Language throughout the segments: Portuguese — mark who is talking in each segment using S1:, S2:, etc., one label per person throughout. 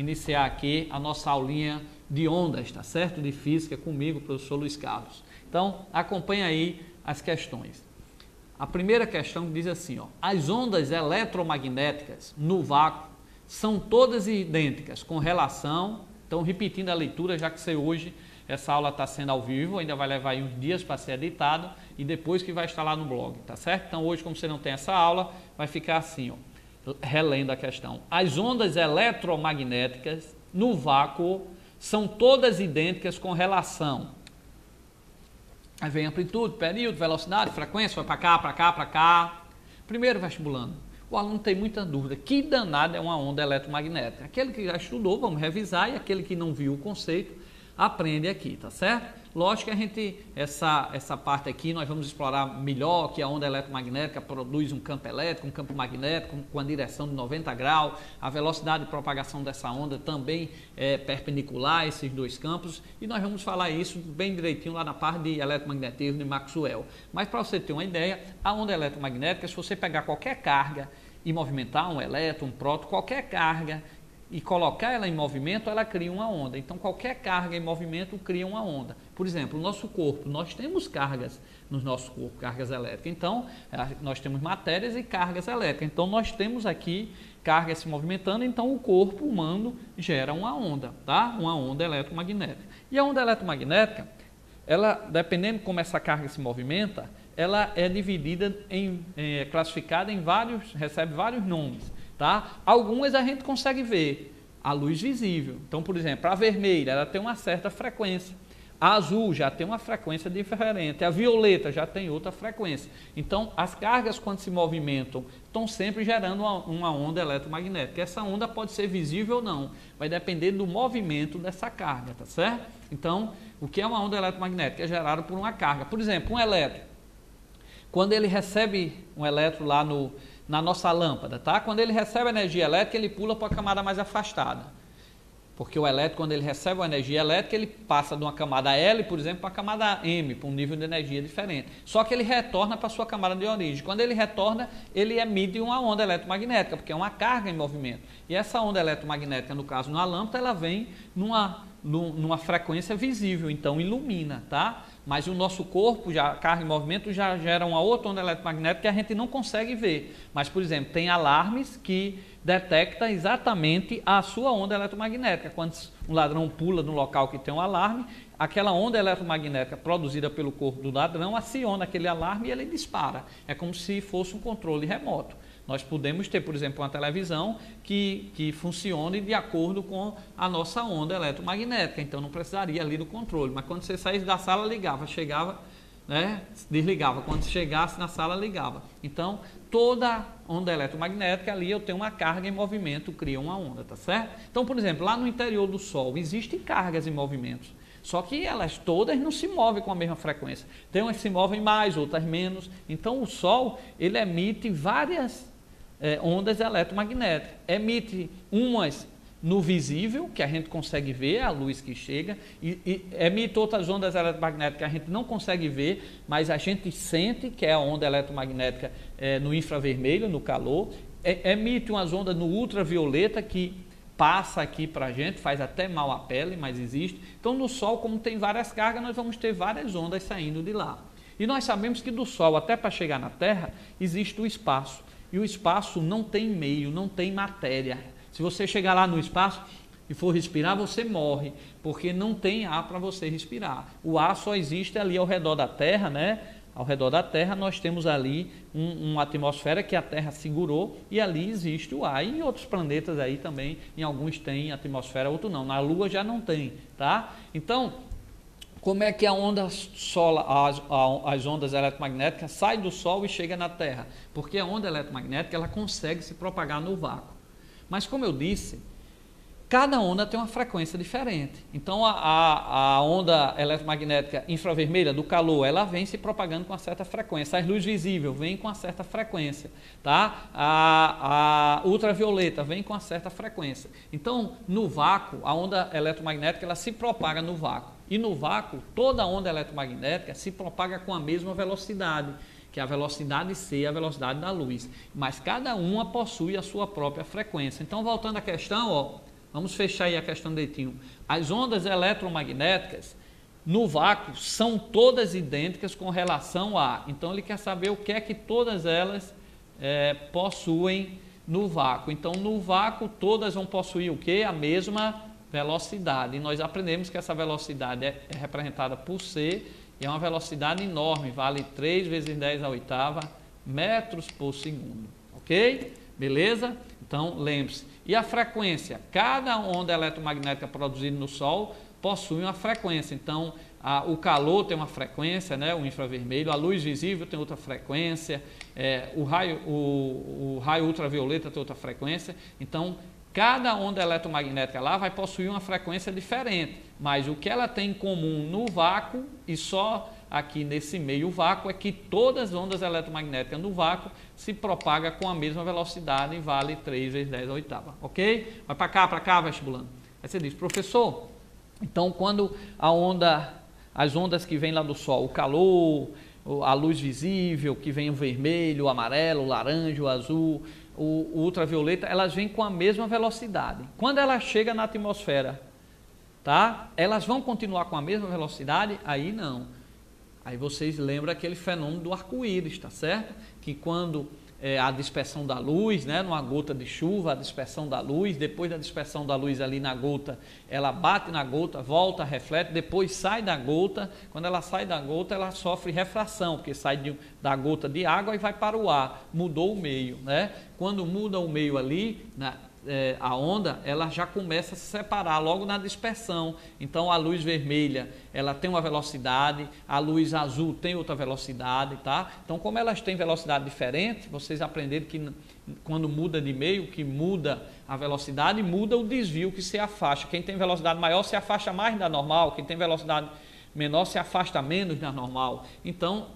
S1: iniciar aqui a nossa aulinha de ondas, tá certo? De física comigo, professor Luiz Carlos. Então, acompanha aí as questões. A primeira questão diz assim, ó, as ondas eletromagnéticas no vácuo são todas idênticas com relação, então repetindo a leitura, já que hoje essa aula está sendo ao vivo, ainda vai levar aí uns dias para ser editado e depois que vai estar lá no blog, tá certo? Então hoje, como você não tem essa aula, vai ficar assim, ó, relendo a questão. As ondas eletromagnéticas no vácuo são todas idênticas com relação. Aí vem amplitude, período, velocidade, frequência, vai para cá, para cá, para cá. Primeiro vestibulando, o aluno tem muita dúvida, que danada é uma onda eletromagnética? Aquele que já estudou, vamos revisar, e aquele que não viu o conceito, aprende aqui, tá certo? Lógico que essa parte aqui nós vamos explorar melhor, que a onda eletromagnética produz um campo elétrico, um campo magnético com a direção de 90 graus, a velocidade de propagação dessa onda também é perpendicular a esses dois campos, e nós vamos falar isso bem direitinho lá na parte de eletromagnetismo de Maxwell. Mas para você ter uma ideia, a onda eletromagnética, se você pegar qualquer carga e movimentar um elétron, um próton, qualquer carga, e colocar ela em movimento, ela cria uma onda. Então, qualquer carga em movimento cria uma onda. Por exemplo, o nosso corpo, nós temos cargas no nosso corpo, cargas elétricas. Então, nós temos matérias e cargas elétricas. Então, nós temos aqui cargas se movimentando, então o corpo humano gera uma onda, tá? Uma onda eletromagnética. E a onda eletromagnética, ela, dependendo de como essa carga se movimenta, ela é dividida classificada em vários, recebe vários nomes. Tá? Algumas a gente consegue ver, a luz visível. Então, por exemplo, a vermelha ela tem uma certa frequência, a azul já tem uma frequência diferente, a violeta já tem outra frequência. Então, as cargas quando se movimentam estão sempre gerando uma onda eletromagnética. Essa onda pode ser visível ou não, vai depender do movimento dessa carga, tá certo? Então, o que é uma onda eletromagnética? É gerada por uma carga. Por exemplo, um elétron, quando ele recebe um elétron lá na nossa lâmpada, tá? Quando ele recebe energia elétrica, ele pula para a camada mais afastada. Porque o elétron, quando ele recebe uma energia elétrica, ele passa de uma camada L, por exemplo, para a camada M, para um nível de energia diferente. Só que ele retorna para a sua camada de origem. Quando ele retorna, ele emite uma onda eletromagnética, porque é uma carga em movimento. E essa onda eletromagnética, no caso, na lâmpada, ela vem numa frequência visível, então ilumina, tá? Mas o nosso corpo, já carga em movimento, já gera uma outra onda eletromagnética que a gente não consegue ver. Mas, por exemplo, tem alarmes que detectam exatamente a sua onda eletromagnética. Quando um ladrão pula no local que tem um alarme, aquela onda eletromagnética produzida pelo corpo do ladrão aciona aquele alarme e ele dispara. É como se fosse um controle remoto. Nós podemos ter, por exemplo, uma televisão que funcione de acordo com a nossa onda eletromagnética, então não precisaria ali do controle, mas quando você saísse da sala, ligava, chegava, né, desligava, quando chegasse na sala, ligava. Então, toda onda eletromagnética ali eu tenho uma carga em movimento, cria uma onda, tá certo? Então, por exemplo, lá no interior do Sol existem cargas em movimentos, só que elas todas não se movem com a mesma frequência. Tem umas que se movem mais, outras menos. Então, o Sol, ele emite várias ondas eletromagnéticas. Emite umas no visível, que a gente consegue ver, a luz que chega, e emite outras ondas eletromagnéticas que a gente não consegue ver, mas a gente sente que é a onda eletromagnética no infravermelho, no calor. Emite umas ondas no ultravioleta que passa aqui para a gente, faz até mal à pele, mas existe. Então, no Sol, como tem várias cargas, nós vamos ter várias ondas saindo de lá. E nós sabemos que do Sol até para chegar na Terra, existe o espaço. E o espaço não tem meio, não tem matéria. Se você chegar lá no espaço e for respirar, você morre, porque não tem ar para você respirar. O ar só existe ali ao redor da Terra, né? Ao redor da Terra nós temos ali uma atmosfera que a Terra segurou e ali existe o ar. E em outros planetas aí também, em alguns tem atmosfera, outros não. Na Lua já não tem, tá? Então, como é que a onda as ondas eletromagnéticas saem do Sol e chegam na Terra? Porque a onda eletromagnética ela consegue se propagar no vácuo. Mas como eu disse, cada onda tem uma frequência diferente. Então a onda eletromagnética infravermelha do calor, ela vem se propagando com uma certa frequência. A luz visível vem com uma certa frequência, tá? A ultravioleta vem com uma certa frequência. Então no vácuo, a onda eletromagnética ela se propaga no vácuo. E no vácuo, toda onda eletromagnética se propaga com a mesma velocidade, que é a velocidade C, a velocidade da luz. Mas cada uma possui a sua própria frequência. Então, voltando à questão, ó, vamos fechar aí a questão direitinho. As ondas eletromagnéticas no vácuo são todas idênticas com relação a... Então ele quer saber o que é que todas elas possuem no vácuo. Então no vácuo todas vão possuir o quê? A mesma velocidade. E nós aprendemos que essa velocidade é representada por C, e é uma velocidade enorme, vale 3 vezes 10 à oitava metros por segundo. Ok? Beleza? Então lembre-se. E a frequência? Cada onda eletromagnética produzida no Sol possui uma frequência. Então o calor tem uma frequência, né? O infravermelho, a luz visível tem outra frequência, o raio ultravioleta tem outra frequência. Então cada onda eletromagnética lá vai possuir uma frequência diferente, mas o que ela tem em comum no vácuo, e só aqui nesse meio vácuo, é que todas as ondas eletromagnéticas no vácuo se propagam com a mesma velocidade e vale 3 vezes 10 à oitava, ok? Vai para cá, vestibulando. Aí você diz, professor, então quando as ondas que vêm lá do Sol, o calor, a luz visível, que vem o vermelho, o amarelo, o laranja, o azul, o ultravioleta, elas vêm com a mesma velocidade. Quando ela chega na atmosfera, tá? Elas vão continuar com a mesma velocidade? Aí não. Aí vocês lembram aquele fenômeno do arco-íris, tá certo? Que quando a dispersão da luz, né, numa gota de chuva, a dispersão da luz, depois da dispersão da luz ali na gota, ela bate na gota, volta, reflete, depois sai da gota. Quando ela sai da gota, ela sofre refração, porque sai da gota de água e vai para o ar, mudou o meio, né? Quando muda o meio ali, a onda, ela já começa a se separar logo na dispersão. Então a luz vermelha, ela tem uma velocidade, a luz azul tem outra velocidade, tá? Então como elas têm velocidade diferente, vocês aprenderam que quando muda de meio, que muda a velocidade, muda o desvio que se afasta. Quem tem velocidade maior se afasta mais da normal, quem tem velocidade menor se afasta menos da normal. Então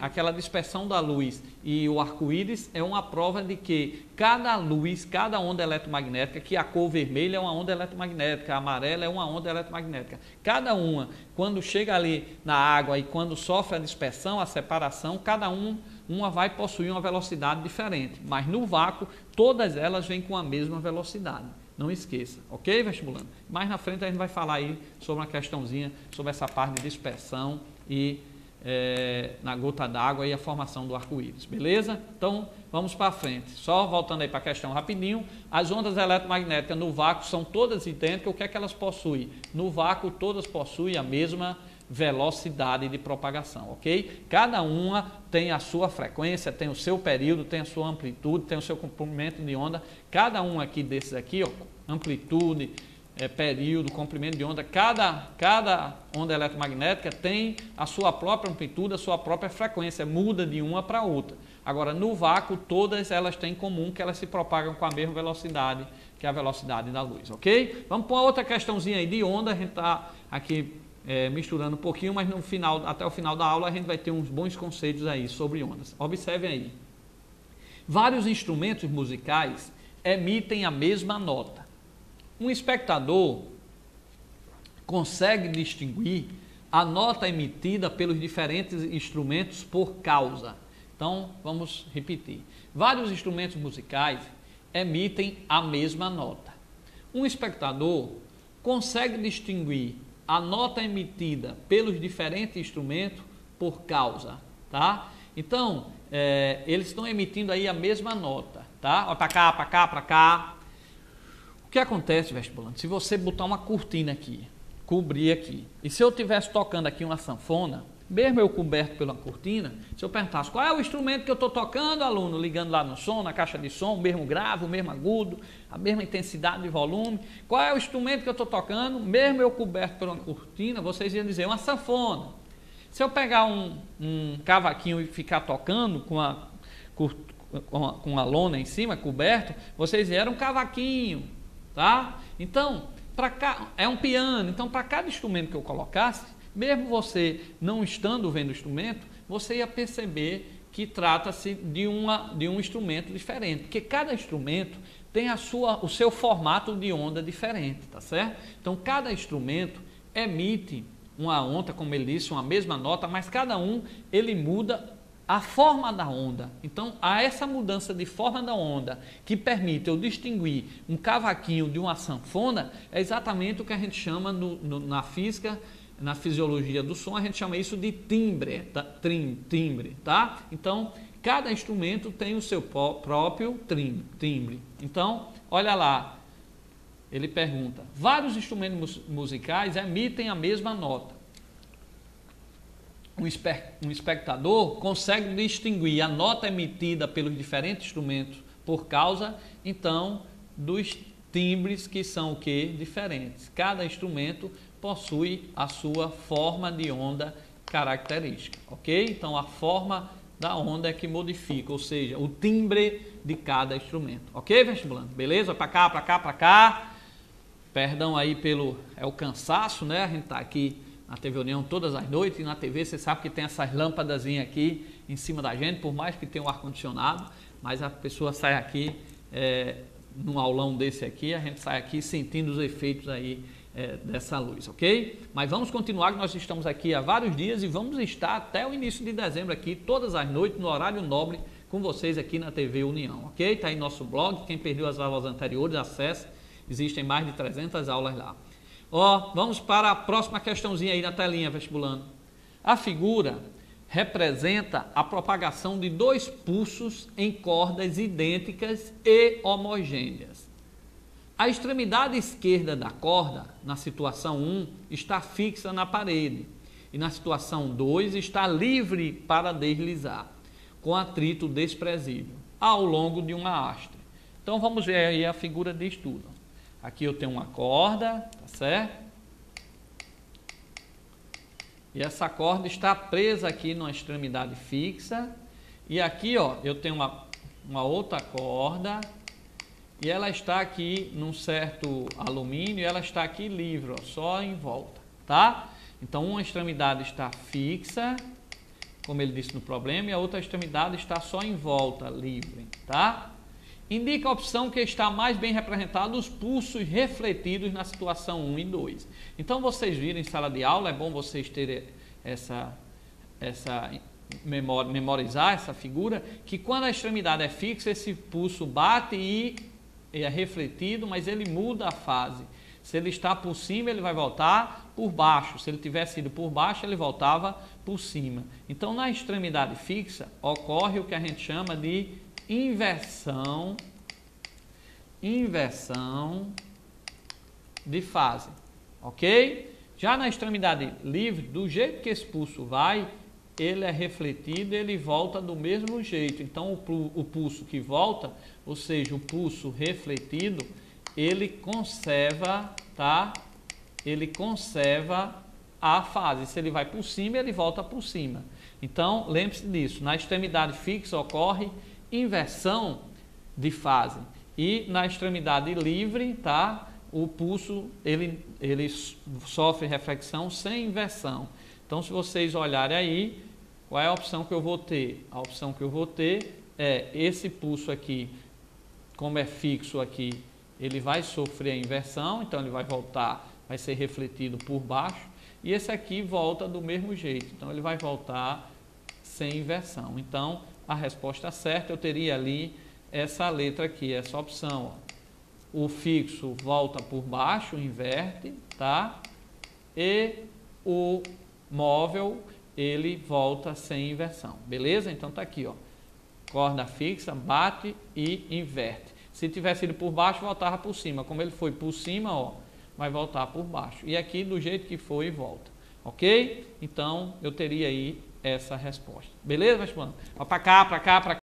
S1: aquela dispersão da luz e o arco-íris é uma prova de que cada luz, cada onda eletromagnética, que a cor vermelha é uma onda eletromagnética, a amarela é uma onda eletromagnética, cada uma, quando chega ali na água e quando sofre a dispersão, a separação, cada uma vai possuir uma velocidade diferente, mas no vácuo todas elas vêm com a mesma velocidade. Não esqueça, ok, vestibulando? Mais na frente a gente vai falar aí sobre uma questãozinha, sobre essa parte de dispersão e na gota d'água e a formação do arco-íris, beleza? Então vamos para frente, só voltando aí para a questão rapidinho. As ondas eletromagnéticas no vácuo são todas idênticas. O que é que elas possuem? No vácuo todas possuem a mesma velocidade de propagação, ok? Cada uma tem a sua frequência, tem o seu período, tem a sua amplitude, tem o seu comprimento de onda. Cada um aqui desses aqui, ó, amplitude, período, comprimento de onda, cada onda eletromagnética tem a sua própria amplitude, a sua própria frequência, muda de uma para outra. Agora, no vácuo, todas elas têm em comum que elas se propagam com a mesma velocidade, que é a velocidade da luz, ok? Vamos para outra questãozinha aí de onda. A gente está aqui misturando um pouquinho, mas no final, até o final da aula a gente vai ter uns bons conceitos aí sobre ondas. Observem aí. Vários instrumentos musicais emitem a mesma nota. Um espectador consegue distinguir a nota emitida pelos diferentes instrumentos por causa. Então, vamos repetir. Vários instrumentos musicais emitem a mesma nota. Um espectador consegue distinguir a nota emitida pelos diferentes instrumentos por causa, tá? Então, eles estão emitindo aí a mesma nota, tá? Para cá, para cá, para cá. O que acontece, vestibulante? Se você botar uma cortina aqui, cobrir aqui, e se eu estivesse tocando aqui uma sanfona, mesmo eu coberto pela cortina, se eu perguntasse qual é o instrumento que eu estou tocando, aluno, ligando lá no som, na caixa de som, o mesmo grave, o mesmo agudo, a mesma intensidade de volume, qual é o instrumento que eu estou tocando, mesmo eu coberto pela cortina, vocês iam dizer uma sanfona. Se eu pegar um cavaquinho e ficar tocando com a lona em cima, coberto, vocês vieram um cavaquinho. Tá? Então, é um piano. Então, para cada instrumento que eu colocasse, mesmo você não estando vendo o instrumento, você ia perceber que trata-se de um instrumento diferente, porque cada instrumento tem o seu formato de onda diferente, tá certo? Então, cada instrumento emite uma onda, como ele disse, uma mesma nota, mas cada um ele muda a forma da onda. Então, há essa mudança de forma da onda que permite eu distinguir um cavaquinho de uma sanfona, é exatamente o que a gente chama na física, na fisiologia do som, a gente chama isso de timbre, tá? Então, cada instrumento tem o seu próprio timbre. Então, olha lá, ele pergunta, vários instrumentos musicais emitem a mesma nota. Um espectador consegue distinguir a nota emitida pelos diferentes instrumentos por causa, então, dos timbres que são o quê? Diferentes. Cada instrumento possui a sua forma de onda característica, ok? Então, a forma da onda é que modifica, ou seja, o timbre de cada instrumento, ok, vestibulando? Beleza? Para cá, para cá, para cá. Perdão aí pelo o cansaço, né? A gente tá aqui na TV União todas as noites, e na TV você sabe que tem essas lâmpadas aqui em cima da gente, por mais que tenha um ar-condicionado, mas a pessoa sai aqui, num aulão desse aqui, a gente sai aqui sentindo os efeitos aí dessa luz, ok? Mas vamos continuar, que nós estamos aqui há vários dias e vamos estar até o início de dezembro aqui, todas as noites, no horário nobre, com vocês aqui na TV União, ok? Está aí nosso blog, quem perdeu as aulas anteriores, acesse, existem mais de 300 aulas lá. Ó, vamos para a próxima questãozinha aí na telinha, vestibulando. A figura representa a propagação de dois pulsos em cordas idênticas e homogêneas. A extremidade esquerda da corda, na situação 1, está fixa na parede e na situação 2 está livre para deslizar, com atrito desprezível, ao longo de uma haste. Então vamos ver aí a figura de estudo. Aqui eu tenho uma corda, tá certo? E essa corda está presa aqui numa extremidade fixa. E aqui, ó, eu tenho uma outra corda. E ela está aqui num certo alumínio. E ela está aqui livre, ó, só em volta, tá? Então, uma extremidade está fixa, como ele disse no problema. E a outra extremidade está só em volta, livre, tá? Indica a opção que está mais bem representada os pulsos refletidos na situação 1 e 2. Então, vocês viram em sala de aula, é bom vocês terem memorizar essa figura, que quando a extremidade é fixa, esse pulso bate e é refletido, mas ele muda a fase. Se ele está por cima, ele vai voltar por baixo. Se ele tivesse ido por baixo, ele voltava por cima. Então, na extremidade fixa, ocorre o que a gente chama de inversão de fase, ok? Já na extremidade livre, do jeito que esse pulso vai, ele é refletido, ele volta do mesmo jeito. Então, o pulso que volta, ou seja, o pulso refletido, ele conserva, tá? Ele conserva a fase. Se ele vai por cima, ele volta por cima. Então, lembre-se disso. Na extremidade fixa ocorre inversão de fase e na extremidade livre, tá? O pulso ele sofre reflexão sem inversão. Então, se vocês olharem aí, qual é a opção que eu vou ter? A opção que eu vou ter é esse pulso aqui, como é fixo aqui, ele vai sofrer a inversão, então ele vai voltar, vai ser refletido por baixo, e esse aqui volta do mesmo jeito, então ele vai voltar sem inversão. Então, a resposta certa eu teria ali essa letra aqui, essa opção, ó. O fixo volta por baixo, inverte, tá? E o móvel, ele volta sem inversão, beleza? Então tá aqui, ó. Corda fixa, bate e inverte. Se tivesse ido por baixo, voltava por cima. Como ele foi por cima, ó, vai voltar por baixo. E aqui do jeito que foi, volta. Ok? Então, eu teria aí essa resposta. Beleza, vestibulando? Para cá, para cá, para cá.